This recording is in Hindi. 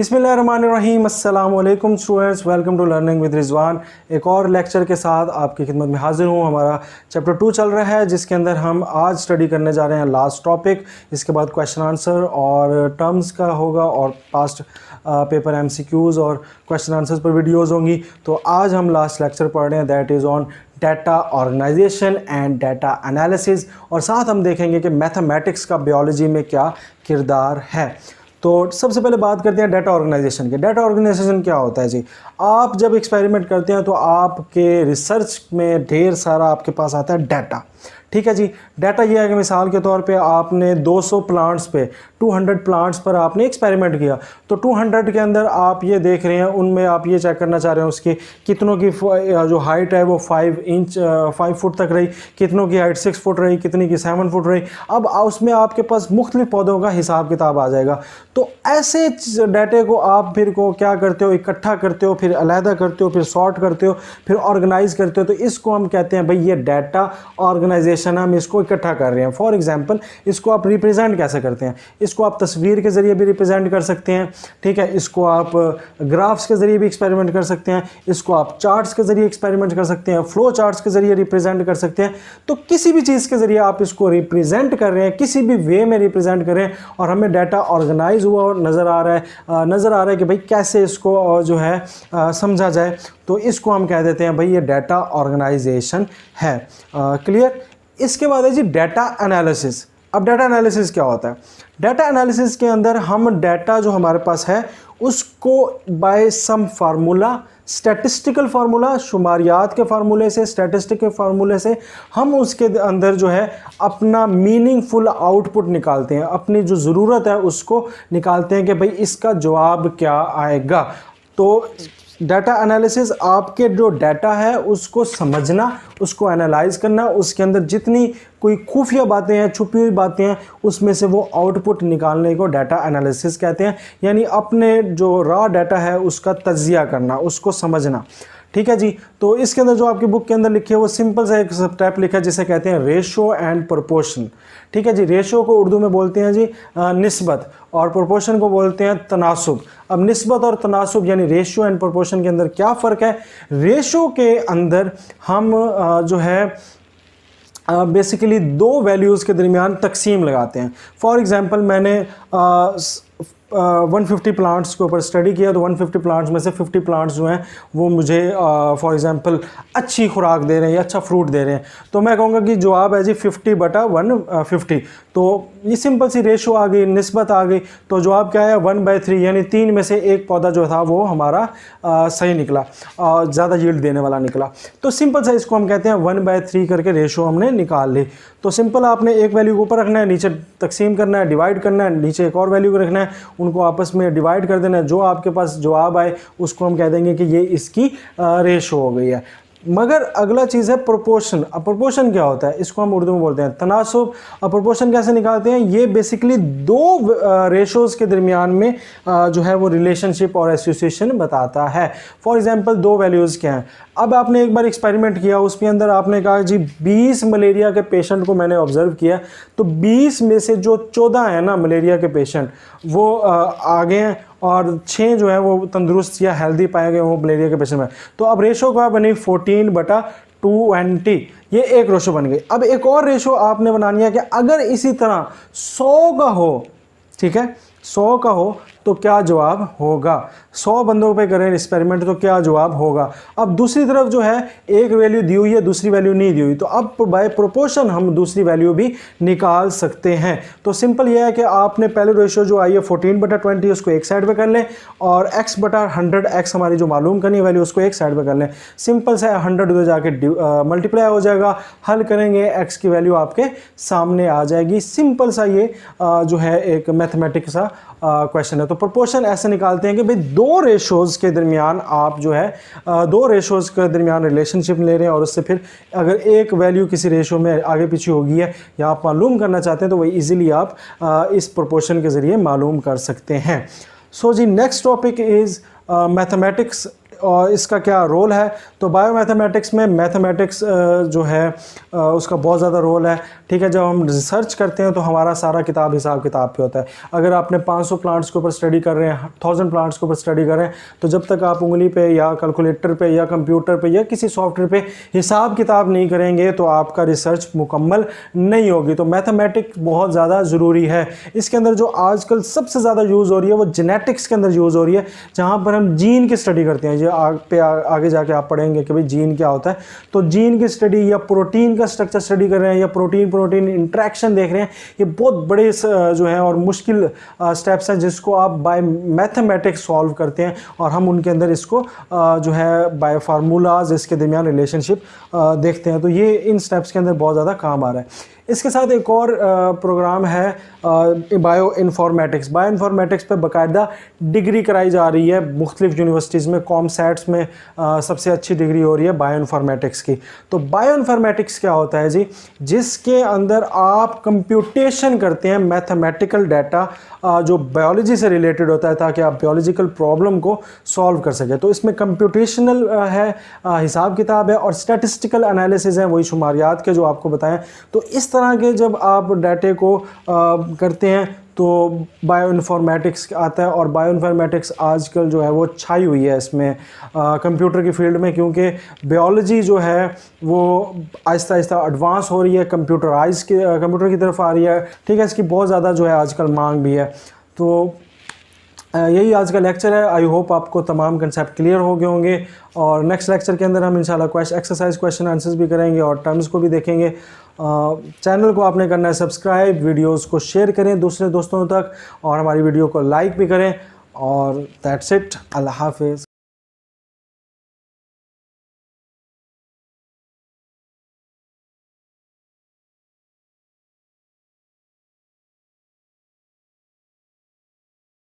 बिस्मिल्लाहिर्रहमानिर्रहीम अस्सलाम वालेकुम students, welcome to learning with Rizwan. एक और लेक्चर के साथ आपकी खिदमत में हाजिर हूँ। हमारा चैप्टर 2 चल रहा है, जिसके अंदर हम आज स्टडी करने जा रहे हैं लास्ट टॉपिक। इसके बाद क्वेश्चन आंसर और टर्म्स का होगा और पास्ट पेपर MCQs और क्वेश्चन आंसर्स पर वीडियोज़ होंगी। तो आज हम लास्ट लेक्चर पढ़ रहे हैं, that is on data organisation and data analysis, और साथ हम देखेंगे कि मैथमेटिक्स का बायोलॉजी में क्या किरदार है। तो सबसे पहले बात करते हैं डाटा ऑर्गेनाइजेशन के। डाटा ऑर्गेनाइजेशन क्या होता है जी? आप जब एक्सपेरिमेंट करते हैं तो आपके रिसर्च में ढेर सारा आपके पास आता है डाटा, ठीक है जी। डाटा ये है कि मिसाल के तौर पे आपने 200 प्लांट्स पे 200 प्लांट्स पर आपने एक्सपेरिमेंट किया, तो 200 के अंदर आप ये देख रहे हैं, उनमें आप ये चेक करना चाह रहे हैं उसकी कितनों की जो हाइट है वो 5 फुट तक रही, कितनों की हाइट 6 फुट रही, कितनी की 7 फुट रही। अब उसमें आपके पास मुख्तलिफ पौधों का हिसाब किताब आ जाएगा। तो ऐसे डाटे को आप फिर को क्या करते हो, इकट्ठा करते हो, फिर अलहदा करते हो, फिर सॉर्ट करते हो, फिर ऑर्गेनाइज करते हो। तो इसको हम कहते हैं भाई ये डाटा ऑर्गेनाइजेशन, हम इसको इकट्ठा कर रहे हैं। फॉर एग्जांपल इसको आप रिप्रेजेंट कैसे करते हैं? इसको आप तस्वीर के ज़रिए भी रिप्रेजेंट कर सकते हैं, ठीक है। इसको आप ग्राफ्स के ज़रिए भी एक्सपेरिमेंट कर सकते हैं, इसको आप चार्ट्स के ज़रिए एक्सपेरिमेंट कर सकते हैं, फ्लो चार्ट्स के ज़रिए रिप्रेजेंट कर सकते हैं। तो किसी भी चीज़ के ज़रिए आप इसको रिप्रेजेंट कर रहे हैं, किसी भी वे में रिप्रेजेंट कर रहे हैं, और हमें डाटा ऑर्गेनाइज हुआ और नज़र आ रहा है कि भाई कैसे इसको जो है समझा जाए। तो इसको हम कह देते हैं भाई ये डाटा ऑर्गेनाइजेशन है। क्लियर? इसके बाद है जी डाटा एनालिसिस। अब डाटा एनालिसिस क्या होता है? डाटा एनालिसिस के अंदर हम डाटा जो हमारे पास है उसको by some formula, statistical formula, शुमारियात के फार्मूले से, स्टैटिस्टिक के फार्मूले से हम उसके अंदर जो है अपना मीनिंगफुल आउटपुट निकालते हैं, अपनी जो ज़रूरत है उसको निकालते हैं कि भाई इसका जवाब क्या आएगा। तो डाटा एनालिसिस आपके जो डाटा है उसको समझना, उसको एनालाइज करना, उसके अंदर जितनी कोई खुफिया बातें हैं, छुपी हुई बातें हैं, उसमें से वो आउटपुट निकालने को डाटा एनालिसिस कहते हैं। यानी अपने जो रॉ डाटा है उसका तज्जिया करना, उसको समझना, ठीक है जी। तो इसके अंदर जो आपकी बुक के अंदर लिखी है वो सिंपल सा एक स्टेप लिखा है जिसे कहते हैं रेशो एंड प्रोपोर्शन, ठीक है जी। रेशो को उर्दू में बोलते हैं जी निस्बत, और प्रोपोर्शन को बोलते हैं तनासुब। अब निस्बत और तनासुब यानी रेशो एंड प्रोपोर्शन के अंदर क्या फ़र्क है? रेशो के अंदर हम जो है बेसिकली दो वैल्यूज़ के दरमियान तकसीम लगाते हैं। फॉर एग्ज़ाम्पल मैंने 150 प्लांट्स के ऊपर स्टडी किया, तो 150 प्लांट्स में से 50 प्लांट्स जो हैं वो मुझे फॉर एग्जांपल अच्छी खुराक दे रहे हैं या अच्छा फ्रूट दे रहे हैं। तो मैं कहूँगा कि जवाब है जी 50/150। तो ये सिंपल सी रेशो आ गई, निस्बत आ गई। तो जवाब क्या है? 1/3, यानी 3 में से एक पौधा जो था वो हमारा सही निकला, ज़्यादा यील्ड देने वाला निकला। तो सिंपल सा इसको हम कहते हैं 1/3 करके रेशो हमने निकाल ली। तो सिंपल आपने एक वैल्यू को ऊपर रखना है, नीचे तकसीम करना है, डिवाइड करना है, नीचे एक और वैल्यू को रखना है, उनको आपस में डिवाइड कर देना है। जो आपके पास जवाब आए उसको हम कह देंगे कि ये इसकी रेशो हो गई है। मगर अगला चीज़ है प्रोपोर्शन। अब प्रोपोर्शन क्या होता है? इसको हम उर्दू में बोलते हैं तनासुब। अब प्रोपोर्शन कैसे निकालते हैं? ये बेसिकली दो रेशोज़ के दरमियान में जो है वो रिलेशनशिप और एसोसिएशन बताता है। फॉर एग्जांपल दो वैल्यूज़ क्या हैं? अब आपने एक बार एक्सपेरिमेंट किया, उसके अंदर आपने कहा जी 20 मलेरिया के पेशेंट को मैंने ऑब्ज़र्व किया, तो 20 में से जो 14 हैं ना मलेरिया के पेशेंट वो आ गए हैं, और 6 जो है वो तंदुरुस्त या हेल्दी पाए गए वो मलेरिया के पेशेंट में। तो अब रेशो का बनी 14/220, ये एक रेशो बन गई। अब एक और रेशो आपने बनानी है कि अगर इसी तरह 100 का हो, ठीक है, 100 का हो तो क्या जवाब होगा? 100 बंदों पे करें एक्सपेरिमेंट तो क्या जवाब होगा? अब दूसरी तरफ जो है एक वैल्यू दी हुई है, दूसरी वैल्यू नहीं दी हुई, तो अब बाय प्रोपोर्शन हम दूसरी वैल्यू भी निकाल सकते हैं। तो सिंपल यह है कि आपने पहले रेशो जो आई है 14/20 उसको एक साइड पे कर लें, और x/100 x हमारी जो मालूम करनी है वैल्यू उसको एक साइड पे कर लें। सिंपल सा 100 उधर जाके मल्टीप्लाई हो जाएगा, हल करेंगे x की वैल्यू आपके सामने आ जाएगी। सिंपल सा ये जो है एक मैथमेटिक्स सा क्वेश्चन है। तो प्रोपोर्शन ऐसे निकालते हैं कि भाई दो रेशोज़ के दरमियान आप जो है दो रेशोज़ के दरमियान रिलेशनशिप ले रहे हैं, और उससे फिर अगर एक वैल्यू किसी रेशो में आगे पीछे होगी है या आप मालूम करना चाहते हैं तो वही इजीली आप इस प्रोपोर्शन के ज़रिए मालूम कर सकते हैं। सो जी नेक्स्ट टॉपिक इज़ मैथमेटिक्स, और इसका क्या रोल है? तो बायोमैथमेटिक्स में मैथमेटिक्स जो है उसका बहुत ज़्यादा रोल है, ठीक है। जब हम रिसर्च करते हैं तो हमारा सारा किताब हिसाब किताब पे होता है। अगर आपने 500 प्लांट्स के ऊपर स्टडी कर रहे हैं, 1000 प्लांट्स के ऊपर स्टडी कर रहे हैं, तो जब तक आप उंगली पे या कैलकुलेटर पे या कंप्यूटर पे या किसी सॉफ्टवेयर पे हिसाब किताब नहीं करेंगे तो आपका रिसर्च मुकम्मल नहीं होगी। तो मैथमेटिक्स बहुत ज़्यादा ज़रूरी है। इसके अंदर जो आजकल सबसे ज़्यादा यूज़ हो रही है वो जेनेटिक्स के अंदर यूज़ हो रही है, जहाँ पर हम जीन की स्टडी करते हैं। ये आगे जाके आप पढ़ेंगे कि भाई जीन क्या होता है। तो जीन की स्टडी या प्रोटीन का स्ट्रक्चर स्टडी कर रहे हैं या प्रोटीन इंट्रैक्शन देख रहे हैं, ये बहुत बड़े जो हैं और मुश्किल स्टेप्स हैं जिसको आप बाय मैथमेटिक्स सॉल्व करते हैं, और हम उनके अंदर इसको जो है बाय फार्मूलाज इसके दरमियान रिलेशनशिप देखते हैं। तो ये इन स्टेप्स के अंदर बहुत ज़्यादा काम आ रहा है। इसके साथ एक और प्रोग्राम है बायो इन्फॉर्मेटिक्स। बायो इन्फॉर्मेटिक्स पे बाकायदा डिग्री कराई जा रही है मुख्तलिफ यूनिवर्सिटीज़ में। कॉमसैट्स में सबसे अच्छी डिग्री हो रही है बायो इन्फॉर्मेटिक्स की। तो बायो इन्फॉर्मेटिक्स क्या होता है जी? जिसके अंदर आप कंप्यूटेशन करते हैं मैथमेटिकल डाटा जो बायोलॉजी से रिलेटेड होता है, ताकि आप बायोलॉजिकल प्रॉब्लम को सॉल्व कर सकें। तो इसमें कंप्यूटेशनल है, हिसाब किताब है, और स्टैटिस्टिकल एनालिसिस है, वही शुमारियात के जो आपको बताएं। तो इस तरह के जब आप डाटे को करते हैं तो बायो इन्फॉर्मेटिक्स आता है। और बायो इन्फॉर्मेटिक्स आजकल जो है वो छाई हुई है इसमें कंप्यूटर की फील्ड में, क्योंकि बायोलॉजी जो है वो आहिस्ता आहिस्ता एडवांस हो रही है, कंप्यूटर की तरफ आ रही है। ठीक है, इसकी बहुत ज़्यादा जो है आजकल मांग भी है। तो यही आज का लेक्चर है। आई होप आपको तमाम कंसेप्ट क्लियर हो गए होंगे, और नेक्स्ट लेक्चर के अंदर हम इंशाल्लाह एक्सरसाइज क्वेश्चन आंसर्स भी करेंगे और टर्म्स को भी देखेंगे। चैनल को आपने करना है सब्सक्राइब, वीडियोस को शेयर करें दूसरे दोस्तों तक, और हमारी वीडियो को लाइक भी करें। और दैट्स इट। अल्लाह हाफिज़।